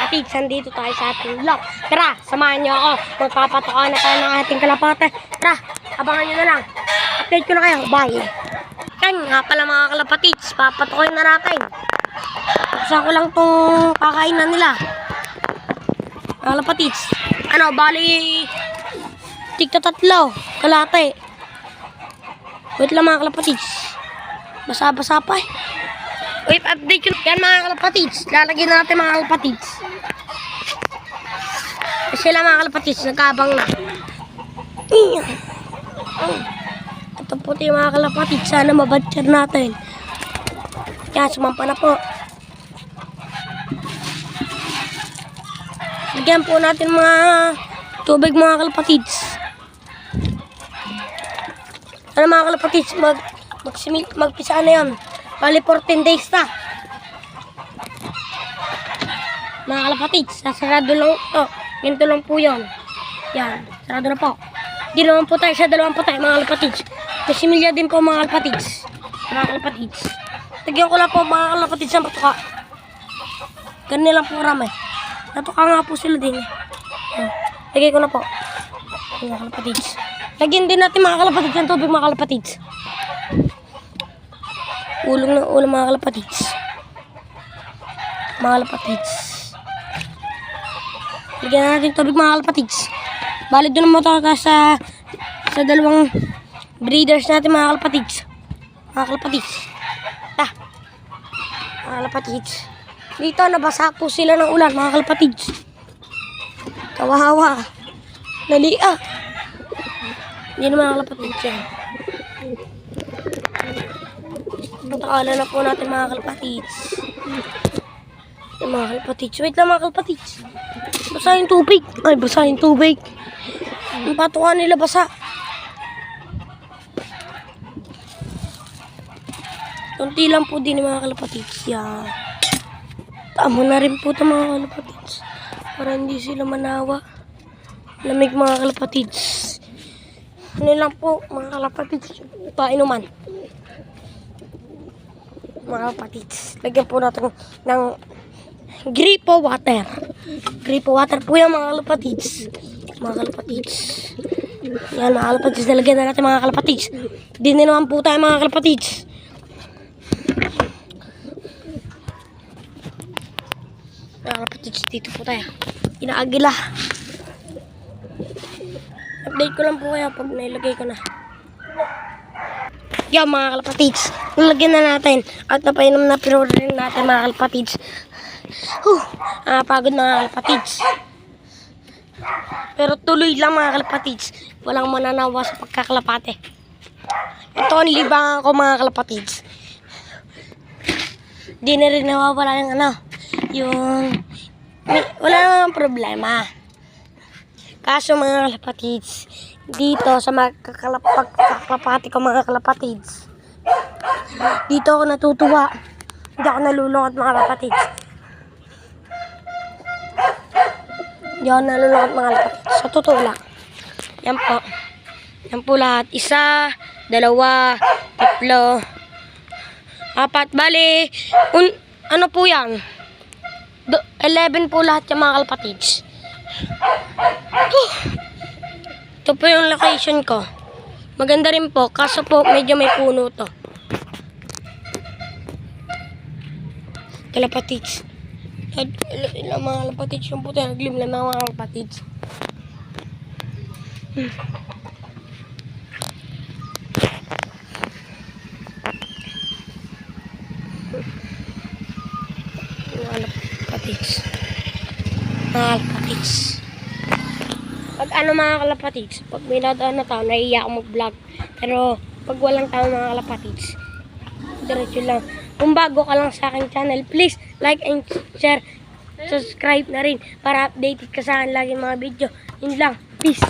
kalapatids, nandito tayo sa ating vlog. Tara, samahan niyo ako. Magpapatukan na tayo ng ating kalapate. Tara, abangan niyo na lang. Update ko na kayo. Bye. Yan nga pala mga kalapatids, papatukoy na natin. Buksan ko lang itong kakainan nila. Mga kalapatids. Ano, bali tigta 3 kalate. Wait lang mga kalapatids. Basa-basa pa eh. Wait, update ko. Yan mga kalapatids. Lalagyan natin mga kalapatids. Sila mga kalapatids, nagkabang na. Ito po yung mga kalapatids. Sana mabadyan natin. Yan, sumampa na po. Lagyan po natin mga tubig mga kalapatids. Ano mga kalapatids, magpisa na yan. Bali 14 days na. Mga kalapatids, sasarado lang ito. Ganito lang po yun. Yan, sarado na po. Di naman po tayo sa 2 po tayo mga kalapatids. May similya din po mga kalapatids. Mga kalapatids. Tagyan ko lang po mga kalapatids ng patuka. Ganun lang po ramay. Natuka nga po sila din. Lagay ko na po. Mga kalapatids. Lagyan din natin mga kalapatids ng tubig mga kalapatids. Ulong ng ulo mga kalapatids. Mga kalapatids. Lagyan na natin tubig mga kalapatids. Bali doon mo ito sa 2 breeders natin mga kalapatids. Mga kalapatids. Mga kalapatids. Dito nabasa po sila ng ulan mga kalapatids. Kawawa. Nalia. Hindi na mga kalapatids yan. Patakala na po natin mga kalapatids. Mga kalapatids. Wait lang mga kalapatids. Basa yung tubig. Ay, basa yung tubig. Yung patukan nila basa. Kunti lang po din mga kalapatids. Yan. Tama na rin po ito mga kalapatids. Para hindi sila manawa. Lamig mga kalapatids. Ano lang po mga kalapatids. Painuman. Mga kalapatids. Lagyan po natin ng gripo water. Gripo water po yan mga kalapatids. Mga kalapatids. Yan mga kalapatids. Nalagyan na natin mga kalapatids. Hindi naman po tayo mga kalapatids. Mga kalapatids. Dito po tayo. Inaagila. Update ko lang po kaya pag nailagay ko na. Yan mga kalapatids. Nalagyan na natin. At napainom na rin natin mga kalapatids. Pagod mga kalapatids. Pero tuloy lang mga kalapatids. Walang mananawa sa pagkakalapate. Ito ang libangan ko mga kalapatids. Di na rin nawawala yung wala namang problema. Kaso mga kalapatids, dito sa pagkakalapati ko mga kalapatids, dito ako natutuwa. Hindi ako nalulungkot mga kalapatids. Hindi ako nalulungkot mga kalapatids. Sa totoo lang. Yan po. Yan po lahat. 1, 2, 3, 4. Bali, ano po yan? 11 po lahat yung mga kalapatids. Ito po yung location ko. Maganda rin po. Kaso po, medyo may puno to. Kalapatids. Ilang mga kalapatids yung puto. Naglim lang mga kalapatids. Mga kalapatids. Pag mga kalapatids, pag may nadaan na tao, naiiyak ako mag-vlog. Pero pag walang tao mga kalapatids, diretso lang. Kung bago ka lang sa aking channel, please like and share, subscribe na rin para updated ka sa akin lagi mga video. Yun lang. Peace.